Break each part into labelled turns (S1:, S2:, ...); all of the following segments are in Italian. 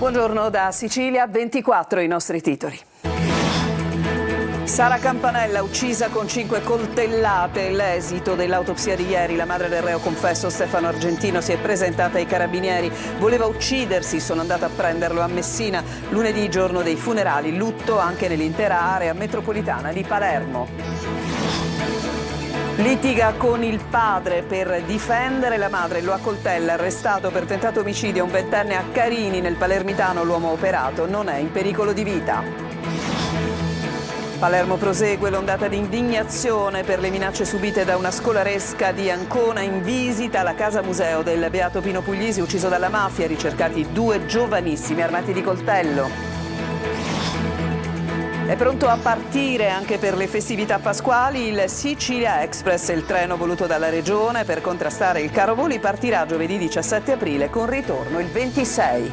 S1: Buongiorno da Sicilia, 24 i nostri titoli. Sara Campanella uccisa con 5 coltellate. L'esito dell'autopsia di ieri. La madre del reo confesso Stefano Argentino si è presentata ai carabinieri. Voleva uccidersi, sono andata a prenderlo a Messina. Lunedì, giorno dei funerali, lutto anche nell'intera area metropolitana di Palermo. Litiga con il padre per difendere la madre, lo accoltella, arrestato per tentato omicidio un ventenne a Carini nel palermitano, l'uomo operato non è in pericolo di vita. Palermo prosegue l'ondata di indignazione per le minacce subite da una scolaresca di Ancona in visita alla casa museo del beato Pino Puglisi, ucciso dalla mafia, ricercati 2 giovanissimi armati di coltello. È pronto a partire anche per le festività pasquali il Sicilia Express, il treno voluto dalla Regione per contrastare il caro voli, partirà giovedì 17 aprile con ritorno il 26.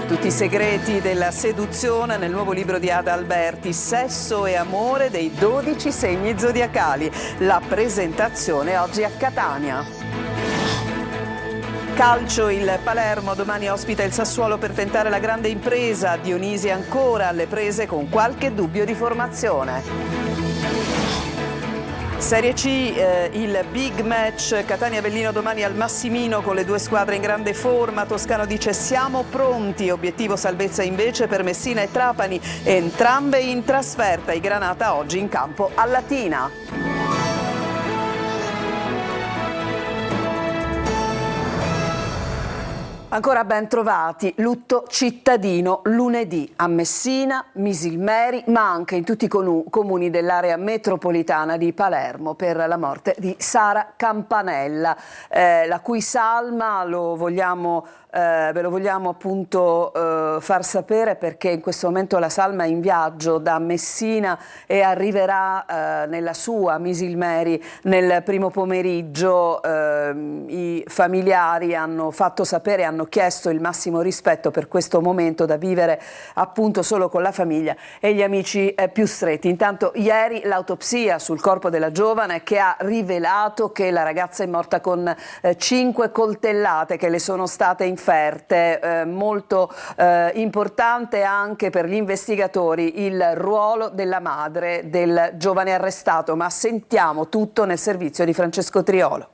S1: Tutti i segreti della seduzione nel nuovo libro di Ada Alberti, Sesso e amore dei 12 segni zodiacali. La presentazione oggi a Catania. Calcio, il Palermo domani ospita il Sassuolo per tentare la grande impresa. Dionisi ancora alle prese con qualche dubbio di formazione. Serie C, il big match Catania-Avellino domani al Massimino con le 2 squadre in grande forma. Toscano dice siamo pronti, obiettivo salvezza invece per Messina e Trapani, entrambe in trasferta. I Granata oggi in campo a Latina. Ancora ben trovati, lutto cittadino lunedì a Messina, Misilmeri, ma anche in tutti i comuni dell'area metropolitana di Palermo per la morte di Sara Campanella, la cui salma ve lo vogliamo appunto far sapere perché in questo momento la salma è in viaggio da Messina e arriverà nella sua Misilmeri nel primo pomeriggio. I familiari hanno fatto sapere, hanno chiesto il massimo rispetto per questo momento da vivere appunto solo con la famiglia e gli amici più stretti. Intanto ieri l'autopsia sul corpo della giovane che ha rivelato che la ragazza è morta con 5 coltellate che le sono state inferte. Molto importante anche per gli investigatori il ruolo della madre del giovane arrestato, ma sentiamo tutto nel servizio di Francesco Triolo.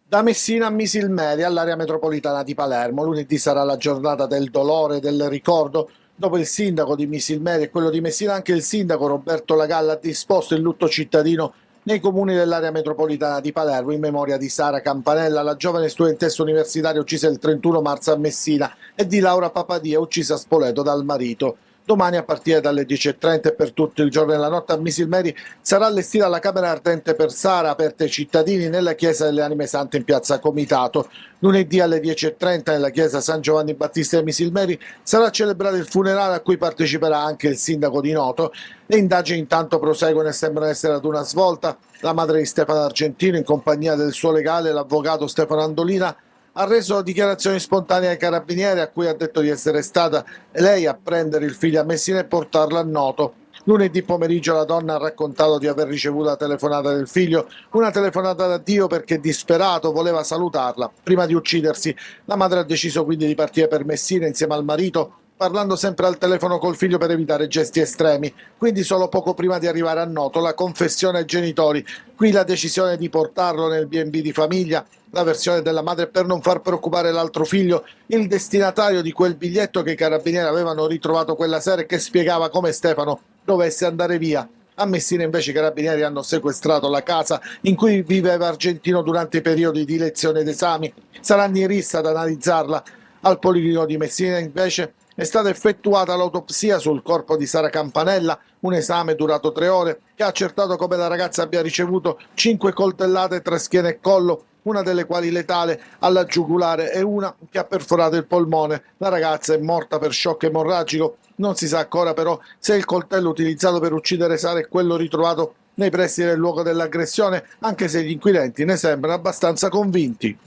S2: Da Messina a Misilmeri, all'area metropolitana di Palermo, lunedì sarà la giornata del dolore e del ricordo. Dopo il sindaco di Misilmeri e quello di Messina, anche il sindaco Roberto Lagalla ha disposto il lutto cittadino nei comuni dell'area metropolitana di Palermo in memoria di Sara Campanella, la giovane studentessa universitaria uccisa il 31 marzo a Messina, e di Laura Papadia, uccisa a Spoleto dal marito. Domani a partire dalle 10:30 e per tutto il giorno e la notte a Misilmeri sarà allestita la camera ardente per Sara, aperta ai cittadini nella chiesa delle Anime Sante in piazza Comitato. Lunedì alle 10:30 nella chiesa San Giovanni Battista di Misilmeri sarà celebrato il funerale a cui parteciperà anche il sindaco di Noto. Le indagini intanto proseguono e sembrano essere ad una svolta. La madre di Stefano Argentino, in compagnia del suo legale, l'avvocato Stefano Andolina, ha reso dichiarazioni spontanee ai carabinieri, a cui ha detto di essere stata lei a prendere il figlio a Messina e portarlo a Noto. Lunedì pomeriggio la donna ha raccontato di aver ricevuto la telefonata del figlio, una telefonata da Dio perché disperato voleva salutarla. Prima di uccidersi, la madre ha deciso quindi di partire per Messina insieme al marito, parlando sempre al telefono col figlio per evitare gesti estremi. Quindi solo poco prima di arrivare a Noto la confessione ai genitori, qui la decisione di portarlo nel B&B di famiglia. La versione della madre per non far preoccupare l'altro figlio, il destinatario di quel biglietto che i carabinieri avevano ritrovato quella sera e che spiegava come Stefano dovesse andare via. A Messina invece i carabinieri hanno sequestrato la casa in cui viveva Argentino durante i periodi di lezione ed esami. Saranno in rissa ad analizzarla. Al Policlinico di Messina invece è stata effettuata l'autopsia sul corpo di Sara Campanella, un esame durato 3 ore che ha accertato come la ragazza abbia ricevuto 5 coltellate tra schiena e collo, una delle quali letale alla giugulare e una che ha perforato il polmone. La ragazza è morta per shock emorragico. Non si sa ancora però se il coltello utilizzato per uccidere Sara è quello ritrovato nei pressi del luogo dell'aggressione, anche se gli inquirenti ne sembrano abbastanza convinti.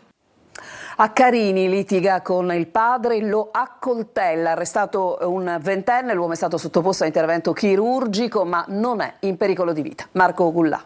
S1: A Carini litiga con il padre, lo accoltella, arrestato un ventenne, l'uomo è stato sottoposto a intervento chirurgico ma non è in pericolo di vita. Marco Gullà.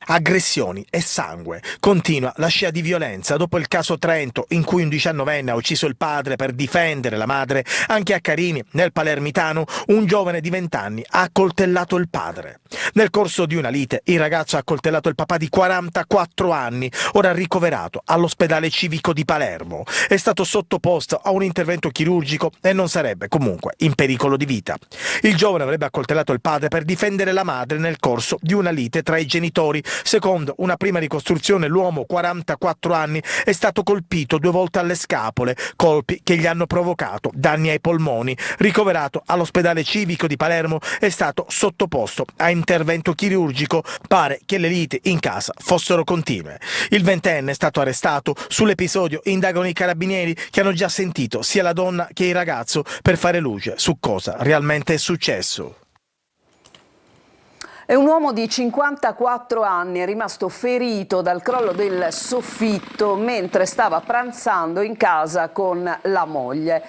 S3: Aggressioni e sangue. Continua la scia di violenza dopo il caso Trento, in cui un 19enne ha ucciso il padre per difendere la madre. Anche a Carini, nel palermitano, un giovane di 20 anni ha accoltellato il padre. Nel corso di una lite, il ragazzo ha accoltellato il papà di 44 anni, ora ricoverato all'ospedale civico di Palermo. È stato sottoposto a un intervento chirurgico e non sarebbe comunque in pericolo di vita. Il giovane avrebbe accoltellato il padre per difendere la madre nel corso di una lite tra i genitori. Secondo una prima ricostruzione, l'uomo, 44 anni, è stato colpito 2 volte alle scapole, colpi che gli hanno provocato danni ai polmoni. Ricoverato all'ospedale civico di Palermo, è stato sottoposto a intervento chirurgico. Pare che le liti in casa fossero continue. Il ventenne è stato arrestato. Sull'episodio indagano i carabinieri, che hanno già sentito sia la donna che il ragazzo per fare luce su cosa realmente è successo.
S1: E un uomo di 54 anni è rimasto ferito dal crollo del soffitto mentre stava pranzando in casa con la moglie.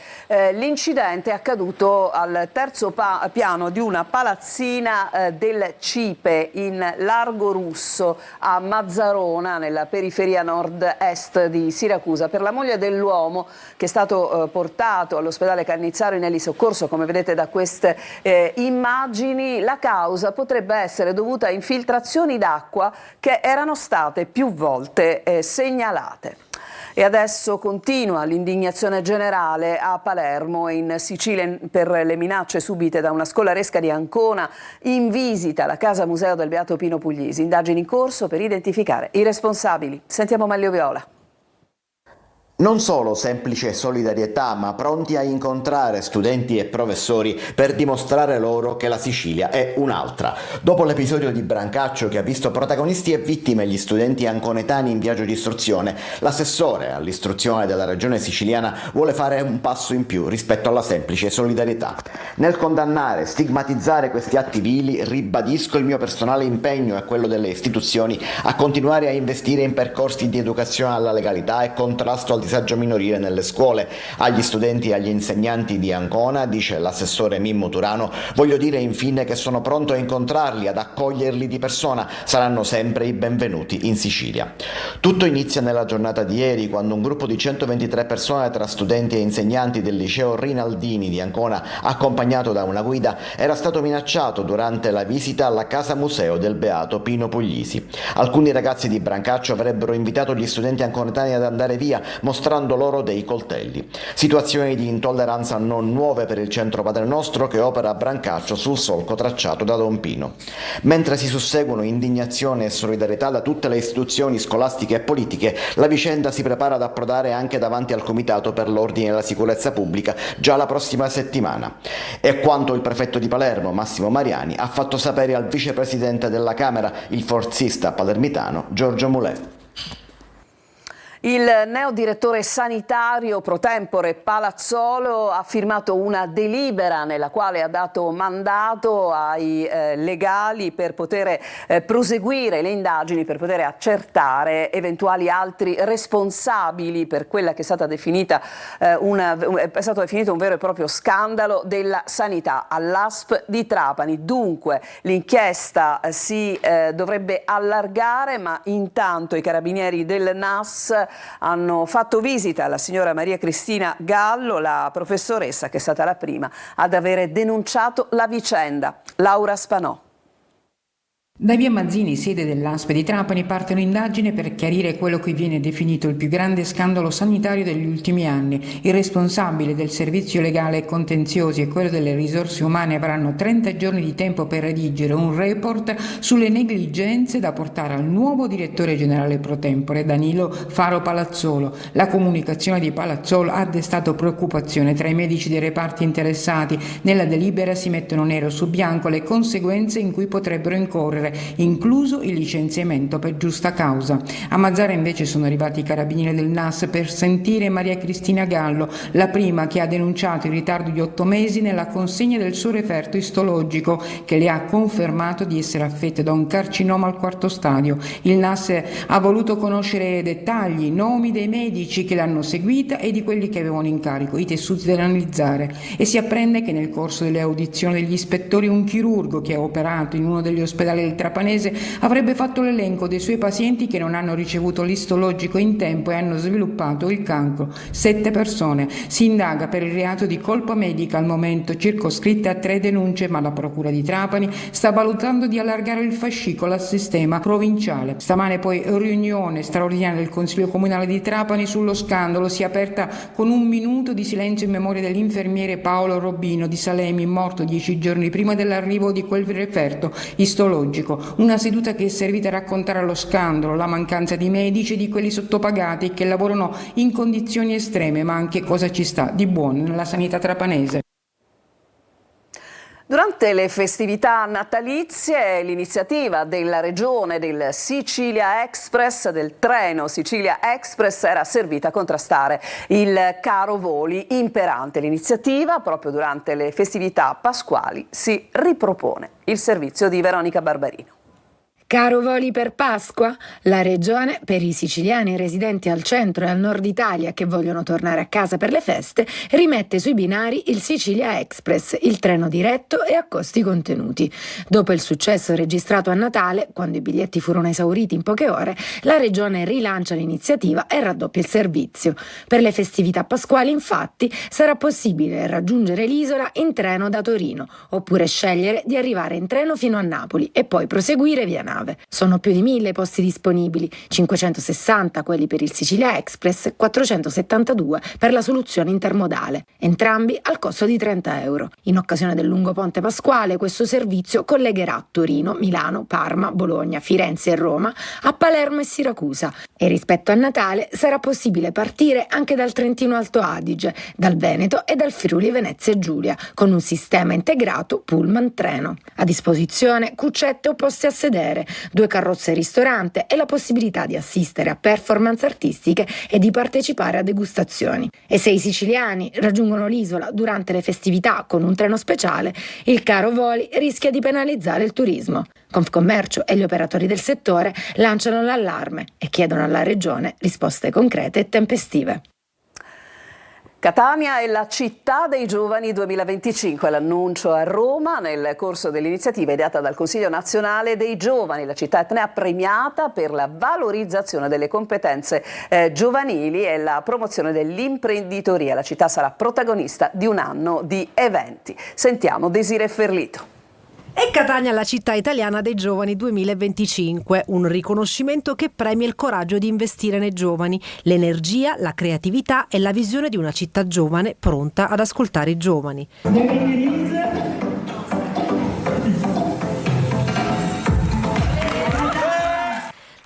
S1: L'incidente è accaduto al terzo piano di una palazzina del Cipe in Largo Russo a Mazzarona, nella periferia nord-est di Siracusa. Per la moglie dell'uomo, che è stato portato all'ospedale Cannizzaro in elisoccorso, come vedete da queste immagini, la causa potrebbe essere dovuta a infiltrazioni d'acqua che erano state più volte segnalate. E adesso continua l'indignazione generale a Palermo e in Sicilia per le minacce subite da una scolaresca di Ancona in visita alla casa museo del Beato Pino Puglisi. Indagini in corso per identificare i responsabili. Sentiamo Maglio Viola.
S4: Non solo semplice solidarietà, ma pronti a incontrare studenti e professori per dimostrare loro che la Sicilia è un'altra. Dopo l'episodio di Brancaccio, che ha visto protagonisti e vittime gli studenti anconetani in viaggio di istruzione, l'assessore all'istruzione della regione siciliana vuole fare un passo in più rispetto alla semplice solidarietà. Nel condannare e stigmatizzare questi atti vili, ribadisco il mio personale impegno e quello delle istituzioni a continuare a investire in percorsi di educazione alla legalità e contrasto al disagio minorile nelle scuole. Agli studenti e agli insegnanti di Ancona, dice l'assessore Mimmo Turano, voglio dire infine che sono pronto a incontrarli, ad accoglierli di persona, saranno sempre i benvenuti in Sicilia. Tutto inizia nella giornata di ieri, quando un gruppo di 123 persone tra studenti e insegnanti del liceo Rinaldini di Ancona, accompagnato da una guida, era stato minacciato durante la visita alla casa museo del Beato Pino Puglisi. Alcuni ragazzi di Brancaccio avrebbero invitato gli studenti anconetani ad andare via, mostrando loro dei coltelli. Situazioni di intolleranza non nuove per il centro Padre Nostro, che opera a Brancaccio sul solco tracciato da Don Pino. Mentre si susseguono indignazione e solidarietà da tutte le istituzioni scolastiche e politiche, la vicenda si prepara ad approdare anche davanti al Comitato per l'Ordine e la Sicurezza Pubblica già la prossima settimana. È quanto il prefetto di Palermo, Massimo Mariani, ha fatto sapere al vicepresidente della Camera, il forzista palermitano Giorgio Mulè.
S1: Il neodirettore sanitario pro tempore Palazzolo ha firmato una delibera nella quale ha dato mandato ai legali per poter proseguire le indagini, per poter accertare eventuali altri responsabili per quella che è stata definita è stato definito un vero e proprio scandalo della sanità all'ASP di Trapani. Dunque l'inchiesta si dovrebbe allargare, ma intanto i carabinieri del NAS hanno fatto visita alla signora Maria Cristina Gallo, la professoressa che è stata la prima ad avere denunciato la vicenda. Laura Spanò.
S5: Da via Mazzini, sede dell'ASP di Trapani, parte un'indagine per chiarire quello che viene definito il più grande scandalo sanitario degli ultimi anni. Il responsabile del servizio legale e contenziosi e quello delle risorse umane avranno 30 giorni di tempo per redigere un report sulle negligenze da portare al nuovo direttore generale pro tempore, Danilo Faro Palazzolo. La comunicazione di Palazzolo ha destato preoccupazione tra i medici dei reparti interessati. Nella delibera si mettono nero su bianco le conseguenze in cui potrebbero incorrere, incluso il licenziamento per giusta causa. A Mazzara invece sono arrivati i carabinieri del NAS per sentire Maria Cristina Gallo, la prima che ha denunciato il ritardo di 8 mesi nella consegna del suo referto istologico, che le ha confermato di essere affetta da un carcinoma al 4º stadio. Il NAS ha voluto conoscere dettagli, nomi dei medici che l'hanno seguita e di quelli che avevano in carico, i tessuti da analizzare, e si apprende che nel corso delle audizioni degli ispettori un chirurgo che ha operato in uno degli ospedali del trapanese avrebbe fatto l'elenco dei suoi pazienti che non hanno ricevuto l'istologico in tempo e hanno sviluppato il cancro. 7 persone. Si indaga per il reato di colpa medica, al momento circoscritta a 3 denunce, ma la Procura di Trapani sta valutando di allargare il fascicolo al sistema provinciale. Stamane poi riunione straordinaria del Consiglio Comunale di Trapani sullo scandalo, si è aperta con un minuto di silenzio in memoria dell'infermiere Paolo Robino di Salemi, morto 10 giorni prima dell'arrivo di quel referto istologico. Una seduta che è servita a raccontare lo scandalo, la mancanza di medici e di quelli sottopagati che lavorano in condizioni estreme, ma anche cosa ci sta di buono nella sanità trapanese.
S1: Durante le festività natalizie l'iniziativa della regione del Sicilia Express, del treno Sicilia Express, era servita a contrastare il caro voli imperante. L'iniziativa, proprio durante le festività pasquali, si ripropone. Il servizio di Veronica Barbarino.
S6: Caro voli per Pasqua? La regione, per i siciliani residenti al centro e al nord Italia che vogliono tornare a casa per le feste, rimette sui binari il Sicilia Express, il treno diretto e a costi contenuti. Dopo il successo registrato a Natale, quando i biglietti furono esauriti in poche ore, la regione rilancia l'iniziativa e raddoppia il servizio. Per le festività pasquali, infatti, sarà possibile raggiungere l'isola in treno da Torino, oppure scegliere di arrivare in treno fino a Napoli e poi proseguire via nave. Sono più di 1000 posti disponibili, 560 quelli per il Sicilia Express, 472 per la soluzione intermodale, entrambi al costo di €30. In occasione del lungo ponte pasquale, questo servizio collegherà Torino, Milano, Parma, Bologna, Firenze e Roma a Palermo e Siracusa, e rispetto a Natale sarà possibile partire anche dal Trentino Alto Adige, dal Veneto e dal Friuli Venezia Giulia, con un sistema integrato pullman treno. A disposizione cuccette o posti a sedere, 2 carrozze ristorante e la possibilità di assistere a performance artistiche e di partecipare a degustazioni. E se i siciliani raggiungono l'isola durante le festività con un treno speciale, il caro voli rischia di penalizzare il turismo. Confcommercio e gli operatori del settore lanciano l'allarme e chiedono alla regione risposte concrete e tempestive.
S1: Catania è la città dei giovani 2025, l'annuncio a Roma nel corso dell'iniziativa ideata dal Consiglio Nazionale dei Giovani. La città etnea premiata per la valorizzazione delle competenze giovanili e la promozione dell'imprenditoria. La città sarà protagonista di un anno di eventi. Sentiamo Desiree Ferlito.
S7: E Catania la città italiana dei giovani 2025, un riconoscimento che premia il coraggio di investire nei giovani, l'energia, la creatività e la visione di una città giovane pronta ad ascoltare i giovani.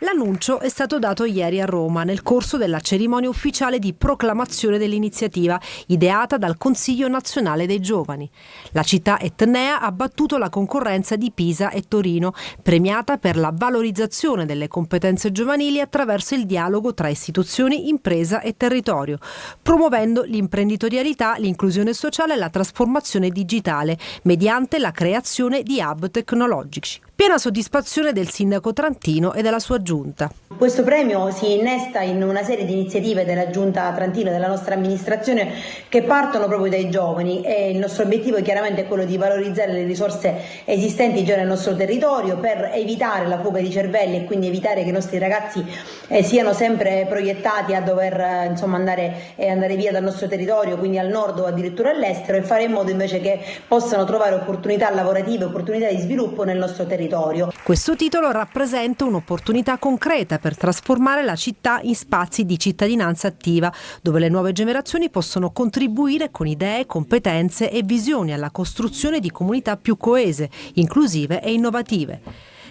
S7: L'annuncio è stato dato ieri a Roma nel corso della cerimonia ufficiale di proclamazione dell'iniziativa ideata dal Consiglio Nazionale dei Giovani. La città etnea ha battuto la concorrenza di Pisa e Torino, premiata per la valorizzazione delle competenze giovanili attraverso il dialogo tra istituzioni, impresa e territorio, promuovendo l'imprenditorialità, l'inclusione sociale e la trasformazione digitale mediante la creazione di hub tecnologici. Piena soddisfazione del sindaco Trantino e della sua giunta.
S8: Questo premio si innesta in una serie di iniziative della giunta Trantino e della nostra amministrazione che partono proprio dai giovani, e il nostro obiettivo è chiaramente quello di valorizzare le risorse esistenti già nel nostro territorio per evitare la fuga di cervelli e quindi evitare che i nostri ragazzi siano sempre proiettati a dover andare via dal nostro territorio, quindi al nord o addirittura all'estero, e fare in modo invece che possano trovare opportunità lavorative, opportunità di sviluppo nel nostro territorio.
S7: Questo titolo rappresenta un'opportunità concreta per trasformare la città in spazi di cittadinanza attiva, dove le nuove generazioni possono contribuire con idee, competenze e visioni alla costruzione di comunità più coese, inclusive e innovative.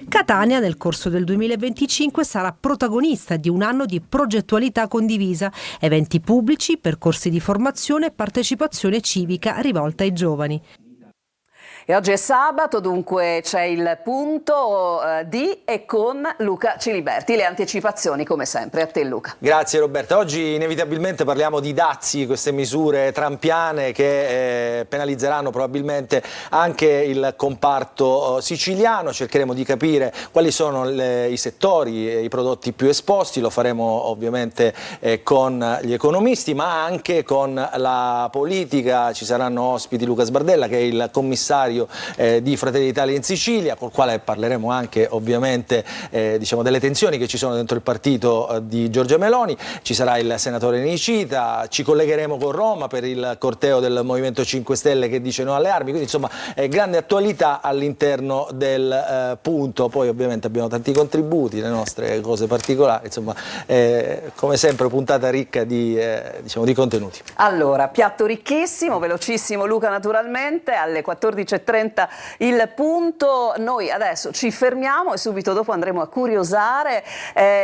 S7: Catania nel corso del 2025 sarà protagonista di un anno di progettualità condivisa, eventi pubblici, percorsi di formazione e partecipazione civica rivolta ai giovani.
S1: E oggi è sabato, dunque c'è il punto di e con Luca Ciliberti. Le anticipazioni come sempre. A te Luca.
S9: Grazie Roberta. Oggi inevitabilmente parliamo di dazi, queste misure trampiane che penalizzeranno probabilmente anche il comparto siciliano. Cercheremo di capire quali sono i settori, i prodotti più esposti. Lo faremo ovviamente con gli economisti, ma anche con la politica. Ci saranno ospiti Luca Sbardella, che è il commissario segretario di Fratelli d'Italia in Sicilia, col quale parleremo anche ovviamente delle tensioni che ci sono dentro il partito di Giorgia Meloni. Ci sarà il senatore Nicita, ci collegheremo con Roma per il corteo del Movimento 5 Stelle che dice no alle armi, quindi insomma grande attualità all'interno del punto. Poi ovviamente abbiamo tanti contributi, le nostre cose particolari, insomma come sempre puntata ricca di contenuti.
S1: Allora, piatto ricchissimo, velocissimo Luca naturalmente, alle 14:30 il punto. Noi adesso ci fermiamo e subito dopo andremo a curiosare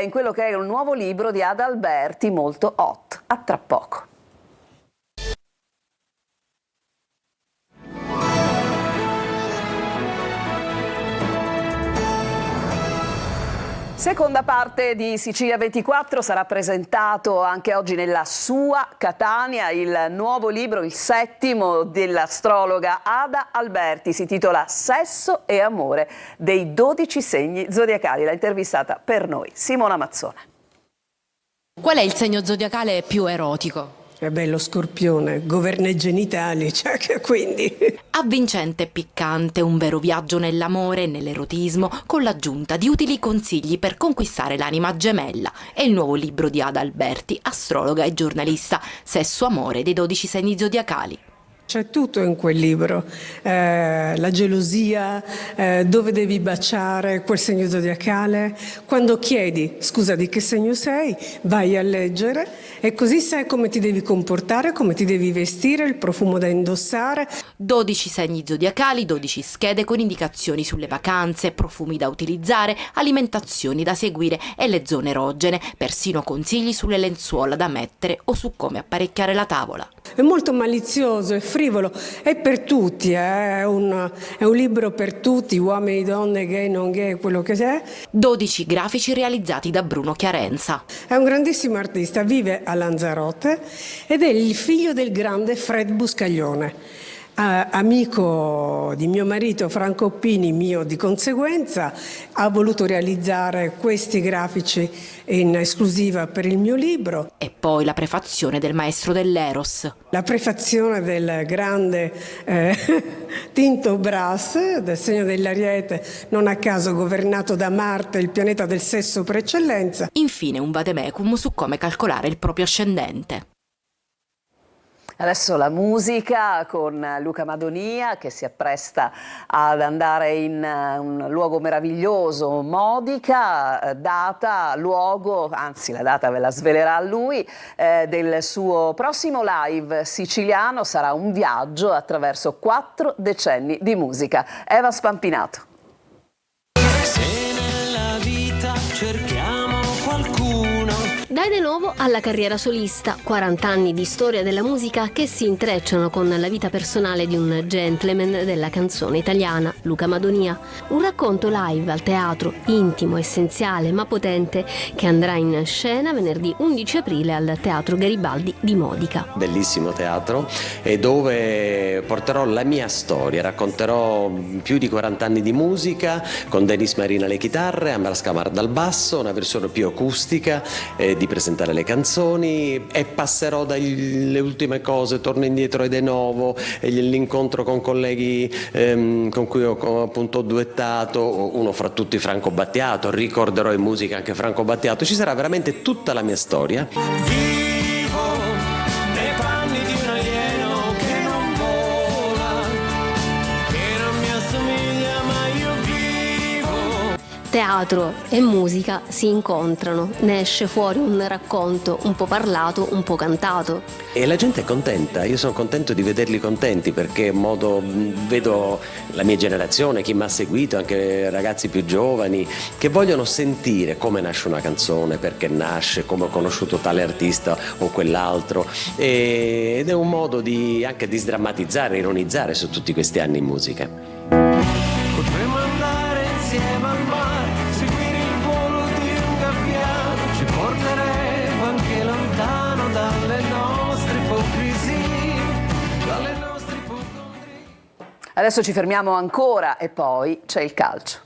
S1: in quello che è un nuovo libro di Ada Alberti, molto hot. A tra poco. Seconda parte di Sicilia 24, sarà presentato anche oggi nella sua Catania il nuovo libro, il 7° dell'astrologa Ada Alberti, si intitola Sesso e amore dei 12 segni zodiacali. L'ha intervistata per noi Simona Mazzone.
S10: Qual è il segno zodiacale più erotico?
S11: Lo Scorpione, governa i genitali, quindi...
S10: Avvincente e piccante, un vero viaggio nell'amore e nell'erotismo con l'aggiunta di utili consigli per conquistare l'anima gemella. È il nuovo libro di Ada Alberti, astrologa e giornalista, Sesso amore dei 12 segni zodiacali.
S11: C'è tutto in quel libro, la gelosia, dove devi baciare quel segno zodiacale. Quando chiedi scusa di che segno sei, vai a leggere e così sai come ti devi comportare, come ti devi vestire, il profumo da indossare.
S10: 12 segni zodiacali, 12 schede con indicazioni sulle vacanze, profumi da utilizzare, alimentazioni da seguire e le zone erogene, persino consigli sulle lenzuola da mettere o su come apparecchiare la tavola.
S11: È molto malizioso, è frivolo, è per tutti, è un libro per tutti, uomini, donne, gay, non gay, quello che è.
S10: 12 grafici realizzati da Bruno Chiarenza.
S11: È un grandissimo artista, vive a Lanzarote ed è il figlio del grande Fred Buscaglione. Amico di mio marito Franco Pini, mio di conseguenza, ha voluto realizzare questi grafici in esclusiva per il mio libro.
S10: E poi la prefazione del maestro dell'Eros.
S11: La prefazione del grande Tinto Brass, del segno dell'Ariete, non a caso governato da Marte, il pianeta del sesso per eccellenza.
S10: Infine un vademecum su come calcolare il proprio ascendente.
S1: Adesso la musica con Luca Madonia che si appresta ad andare in un luogo meraviglioso, Modica, data, luogo, anzi la data ve la svelerà lui, del suo prossimo live siciliano. Sarà un viaggio attraverso 4 decenni di musica. Eva Spampinato.
S12: Se nella vita cerchiamo qualcuno.
S13: Dai de nuovo alla carriera solista, 40 anni di storia della musica che si intrecciano con la vita personale di un gentleman della canzone italiana, Luca Madonia. Un racconto live al teatro, intimo, essenziale ma potente, che andrà in scena venerdì 11 aprile al Teatro Garibaldi di Modica.
S14: Bellissimo teatro, e dove porterò la mia storia, racconterò più di 40 anni di musica con Denis Marina alle chitarre, Amar Scamar dal basso, una versione più acustica di presentare le canzoni, e passerò dalle ultime cose, torno indietro e de novo, l'incontro con colleghi con cui ho appunto duettato, uno fra tutti Franco Battiato, ricorderò in musica anche Franco Battiato. Ci sarà veramente tutta la mia storia.
S12: Vivo nei panni di un alieno che non vola, che non mi assomiglia, ma io vivo.
S13: Teatro e musica si incontrano, ne esce fuori un racconto un po' parlato, un po' cantato.
S14: E la gente è contenta, io sono contento di vederli contenti, perché vedo la mia generazione, chi mi ha seguito, anche ragazzi più giovani, che vogliono sentire come nasce una canzone, perché nasce, come ho conosciuto tale artista o quell'altro, ed è un modo anche di sdrammatizzare, ironizzare su tutti questi anni in musica.
S12: Potremmo andare insieme al mare, seguire il volo di un gabbiano, ci porterebbe anche lontano dalle nostre ipocrisie, dalle nostre ipocondrie.
S1: Adesso ci fermiamo ancora e poi c'è il calcio.